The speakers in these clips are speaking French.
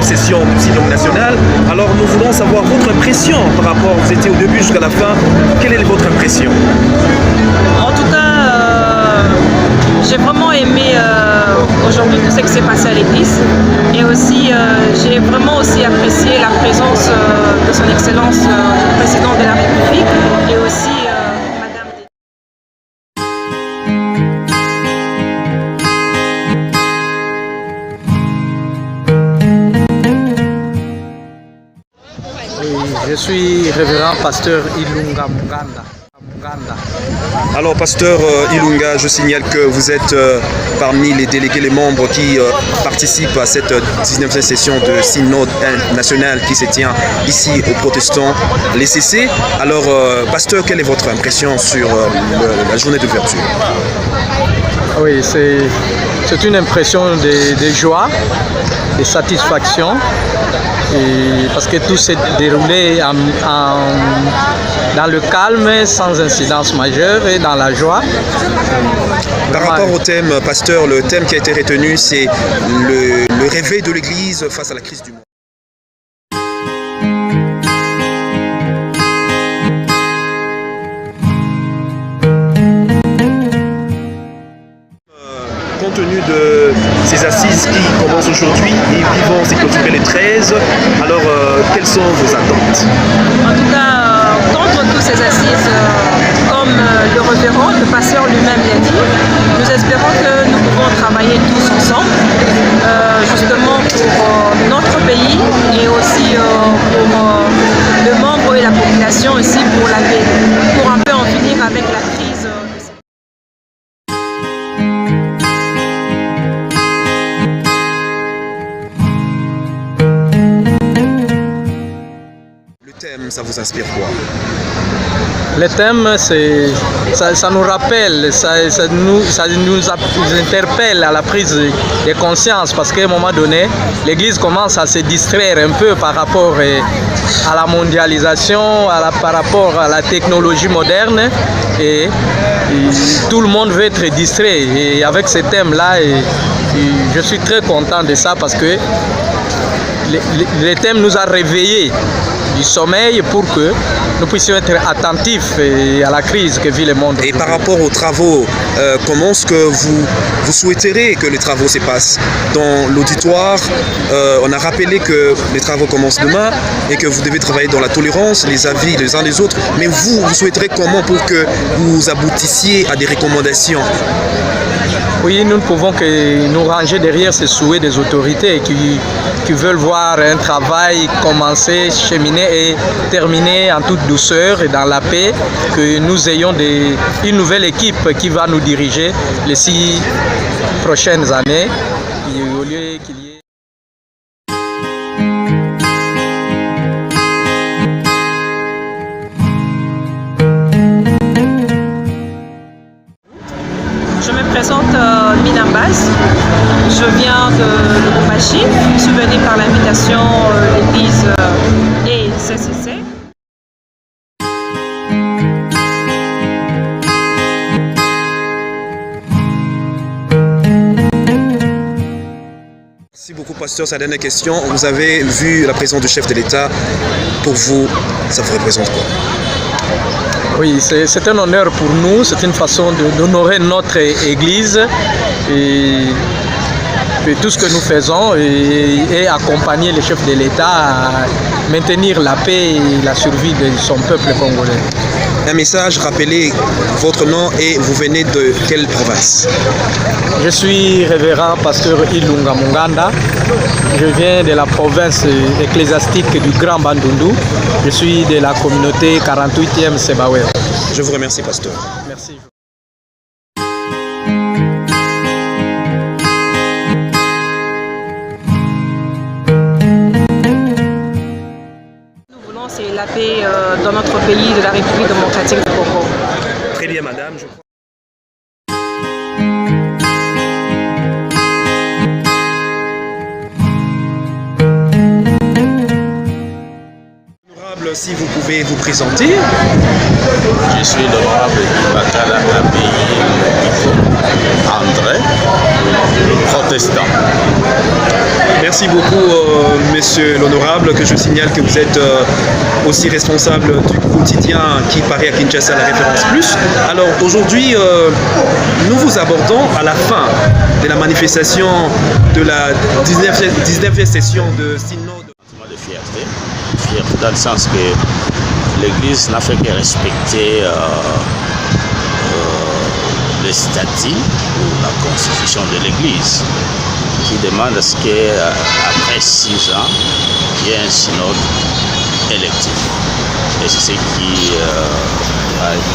session du Synode national. Alors nous voulons savoir votre impression par rapport, vous étiez au début jusqu'à la fin, quelle est votre impression? En tout cas, j'ai vraiment aimé aujourd'hui tout ce qui s'est passé à l'église et aussi j'ai vraiment aussi apprécié la présence de son Excellence le Président de la République et aussi Madame. Je suis révérend pasteur Ilunga Muganda. Alors pasteur Ilunga, je signale que vous êtes parmi les délégués, les membres qui participent à cette 19e session de Synode national qui se tient ici aux protestants, les CC. Alors pasteur, quelle est votre impression sur la journée d'ouverture? Oui, c'est une impression de joie, de satisfaction, et parce que tout s'est déroulé dans le calme, sans incidence majeure et dans la joie. Par rapport au thème, pasteur, le thème qui a été retenu, c'est le réveil de l'Église face à la crise du monde. Compte tenu de ces assises qui commencent aujourd'hui et qui vont se clôturer les 13, alors quelles sont vos attentes? En tout cas, contre toutes ces assises, comme le révérend, le pasteur lui-même l'a dit, nous espérons que nous pouvons travailler tous ensemble, justement pour notre pays et aussi pour le membre et la population ici pour la paix, pour un peu en finir avec la crise. Ça vous inspire quoi? Le thème, ça nous rappelle, ça nous interpelle à la prise de conscience parce qu'à un moment donné, l'Église commence à se distraire un peu par rapport à la mondialisation, par rapport à la technologie moderne et tout le monde veut être distrait. Et avec ce thème-là, je suis très content de ça parce que le thème nous a réveillés du sommeil pour que nous puissions être attentifs à la crise que vit le monde. Et par rapport aux travaux, comment est-ce que vous souhaiterez que les travaux se passent? Dans l'auditoire, on a rappelé que les travaux commencent demain et que vous devez travailler dans la tolérance, les avis les uns des autres. Mais vous souhaiterez comment pour que vous aboutissiez à des recommandations? Oui, nous ne pouvons que nous ranger derrière ces souhaits des autorités qui veulent voir un travail commencer, cheminer et terminer en toute douceur et dans la paix, que nous ayons une nouvelle équipe qui va nous diriger les 6 prochaines années, au lieu qu'il y ait... Je me présente Minambaz, je viens de Lubumbashi, je suis venue par l'invitation de l'Église et CCC. Merci beaucoup, pasteur. Sa dernière question. Vous avez vu la présence du chef de l'État. Pour vous, ça vous représente quoi? Oui, c'est un honneur pour nous, c'est une façon d'honorer notre Église et tout ce que nous faisons et accompagner le chef de l'État à maintenir la paix et la survie de son peuple congolais. Un message, rappelez votre nom et vous venez de quelle province? Je suis révérend pasteur Ilunga Muganda. Je viens de la province ecclésiastique du Grand Bandundu. Je suis de la communauté 48e Sebawe. Je vous remercie, pasteur. Merci. Nous voulons, c'est la paix dans notre pays, de la République démocratique du Congo. Très bien, madame. Je crois. Si vous pouvez vous présenter. Je suis l'honorable Bakala Abiy André, protestant. Merci beaucoup, monsieur l'honorable, que je signale que vous êtes aussi responsable du quotidien qui paraît à Kinshasa, la référence plus. Alors aujourd'hui, nous vous abordons à la fin de la manifestation de la 19e session de Synode. De fierté dans le sens que l'Église n'a fait que respecter les statuts ou la constitution de l'Église qui demande à ce qu'après 6 ans, il y ait un synode électif. Et c'est ce qui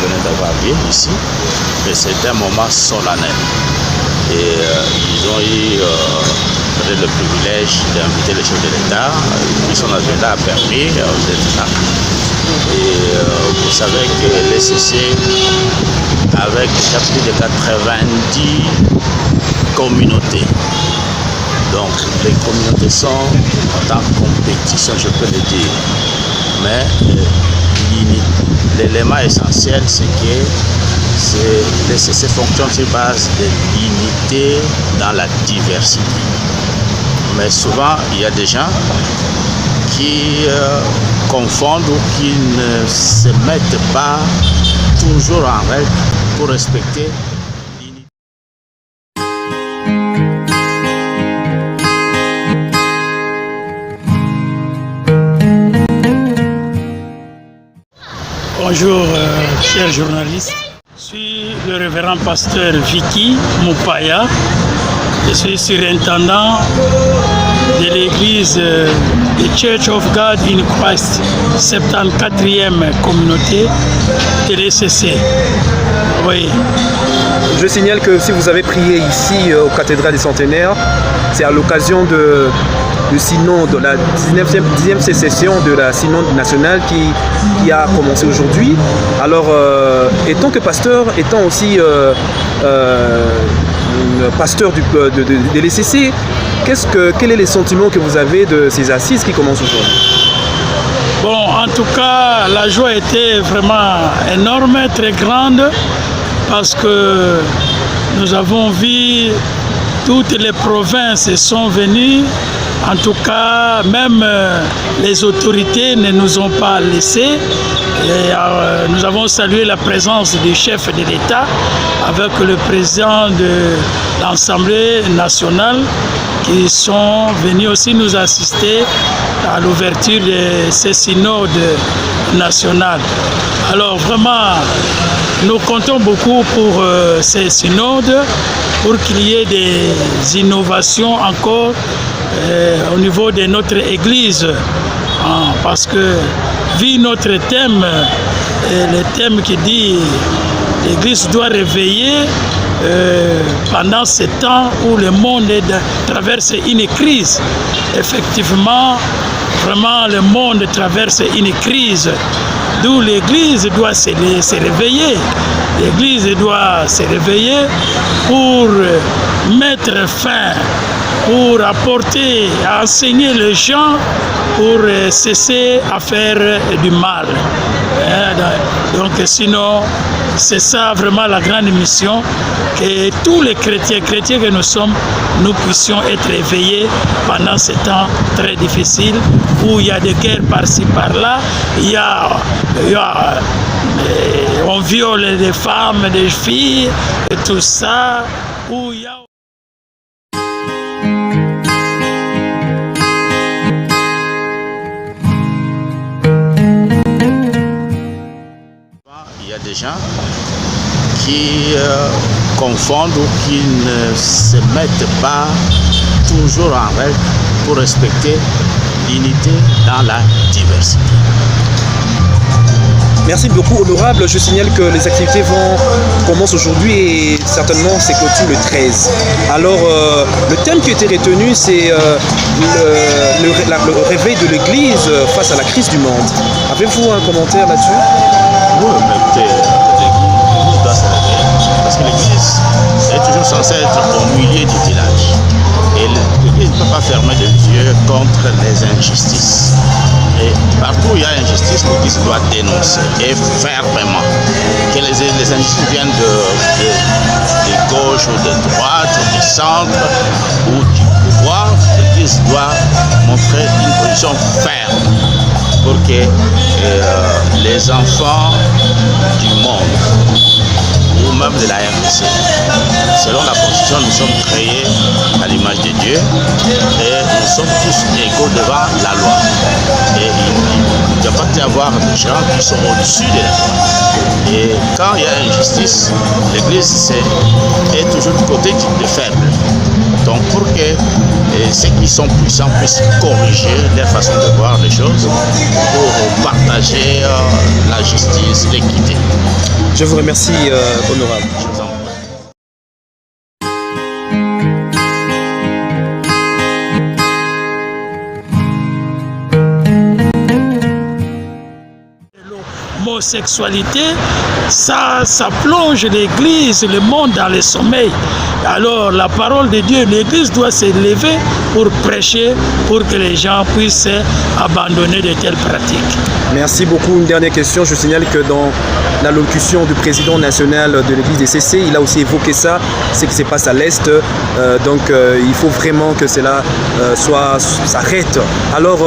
venait d'avoir lieu ici. Mais c'est un moment solennel. Et ils ont eu le privilège d'inviter les chefs de l'État. Puis son agenda a permis d'être là. Et vous savez que les CC, avec déjà plus de 90 communautés, donc les communautés sont en compétition, je peux le dire. Mais l'élément essentiel, c'est que les CC fonctionnent sur base de l'unité dans la diversité. Mais souvent, il y a des gens qui confondent ou qui ne se mettent pas toujours en règle pour respecter l'unité. Bonjour, chers journalistes. Je suis le révérend pasteur Vicky Moupaya. Je suis surintendant de l'église The Church of God in Christ, 74e communauté de l'ECC. Oui. Je signale que si vous avez prié ici au cathédrale des Centenaires, c'est à l'occasion du synode, de la 10e session de la synode nationale qui a commencé aujourd'hui. Alors, étant que pasteur, étant aussi pasteur de l'ECC, quel est les sentiments que vous avez de ces assises qui commencent aujourd'hui? Bon, en tout cas, la joie était vraiment énorme, très grande, parce que nous avons vu toutes les provinces sont venues. En tout cas, même les autorités ne nous ont pas laissés. Et, nous avons salué la présence du chef de l'État avec le président de l'Assemblée nationale qui sont venus aussi nous assister à l'ouverture de ces synodes nationaux. Alors vraiment, nous comptons beaucoup pour ces synodes, pour qu'il y ait des innovations encore au niveau de notre Église, parce que vu notre thème, le thème qui dit l'Église doit réveiller pendant ce temps où le monde traverse une crise. Effectivement, vraiment le monde traverse une crise, d'où l'Église doit se réveiller. L'Église doit se réveiller pour mettre fin, pour apporter, à enseigner les gens, pour cesser à faire du mal. Donc sinon, c'est ça vraiment la grande mission, que tous les chrétiens que nous sommes, nous puissions être éveillés pendant ce temps très difficile, où il y a des guerres par-ci, par-là, on viole des femmes, des filles, et tout ça, où il y a... Il y a des gens qui confondent ou qui ne se mettent pas toujours en règle pour respecter l'unité dans la diversité. Merci beaucoup, honorable. Je signale que les activités commencent aujourd'hui et certainement c'est clôture le 13. Alors, le thème qui a été retenu, c'est le réveil de l'Église face à la crise du monde. Avez-vous un commentaire là-dessus? Oui, mais écoutez, l'Église doit se réveiller, parce que l'Église est toujours censée être au milieu du village. Et l'Église ne peut pas fermer les yeux contre les injustices. Et partout où il y a injustice, l'Église doit dénoncer et fermement. Que les injustices viennent de gauche ou de droite, ou du centre ou du pouvoir, l'Église l'Église doit montrer une position ferme pour que les enfants du monde ou même de la RDC, selon la Constitution, nous sommes créés à l'image de Dieu et nous sommes tous égaux devant la loi. Et il ne doit pas y avoir des gens qui sont au-dessus de la loi. Et quand il y a injustice, l'Église est toujours du côté des faibles. Donc pour que ceux qui sont puissants puissent corriger leur façon de voir les choses pour partager la justice, l'équité. Je vous remercie, honorable. Je vous en prie. L'homosexualité, ça plonge l'Église, le monde dans le sommeil. Alors la parole de Dieu, l'Église doit se lever pour prêcher, pour que les gens puissent abandonner de telles pratiques. Merci beaucoup. Une dernière question. Je signale que dans l'allocution du président national de l'Église des CC, il a aussi évoqué ça, ce qui se passe à l'Est. Il faut vraiment que cela s'arrête. Alors,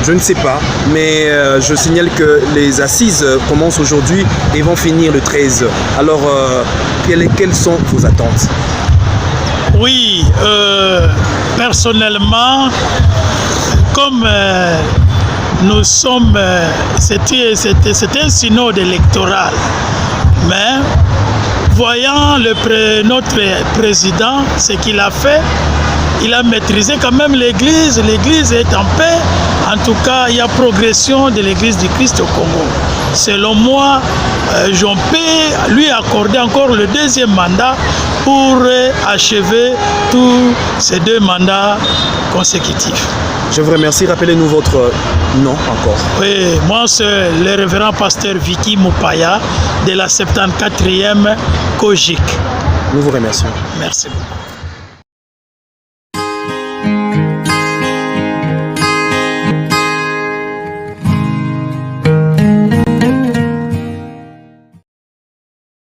je ne sais pas, mais je signale que les assises commencent aujourd'hui et vont finir le 13. Alors, quelles sont vos attentes? Oui, personnellement, comme nous sommes, c'était un synode électoral, mais voyant notre président, ce qu'il a fait, il a maîtrisé quand même l'Église. L'Église est en paix. En tout cas, il y a progression de l'Église du Christ au Congo. Selon moi, j'en peux lui accorder encore le deuxième mandat pour achever tous ces 2 mandats consécutifs. Je vous remercie. Rappelez-nous votre nom encore. Oui, moi c'est le révérend pasteur Vicky Moupaya de la 74e COGIC. Nous vous remercions. Merci beaucoup.